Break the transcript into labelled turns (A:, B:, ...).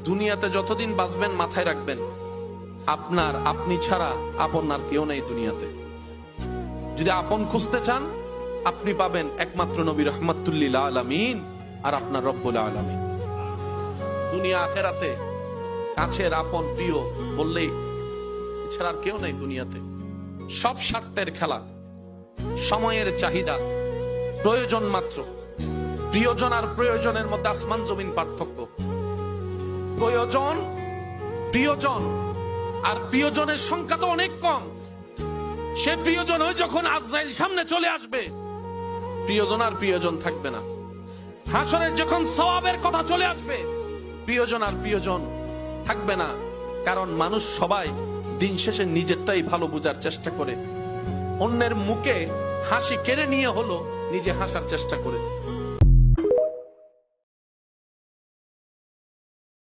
A: দুনিয়াতে যতদিন বাঁচবেন মাথায় রাখবেন, আপনি ছাড়া আপন আর কেউ নেই দুনিয়াতে। যদি আপন খুঁজতে চান, আপনি পাবেন একমাত্র নবী রাহমাতুল লিল আলামিন আর আপনার রব্বুল আলামিন। দুনিয়া আখেরাতে কাছের আপন প্রিয় বললেই এছাড়া আর কেউ নেই দুনিয়াতে। সব স্বার্থের খেলা, সময়ের চাহিদা, প্রয়োজন মাত্র। প্রিয়জন আর প্রয়োজনের মধ্যে আসমান জমিন পার্থক্য। প্রিয়জন আর প্রিয়জনের সংখ্যা তো অনেক কম। সে প্রিয়জন হয় যখন আজরাইল সামনে চলে আসবে, প্রিয়জন আর প্রিয়জন থাকবে না। হাসরের যখন সওয়াবের কথা চলে আসবে, প্রিয়জন আর প্রিয়জন থাকবে না। কারণ মানুষ সবাই দিন শেষে নিজেরটাই ভালো বোঝার চেষ্টা করে, অন্যের মুখে হাসি কেড়ে নিয়ে হলো নিজে হাসার চেষ্টা করে।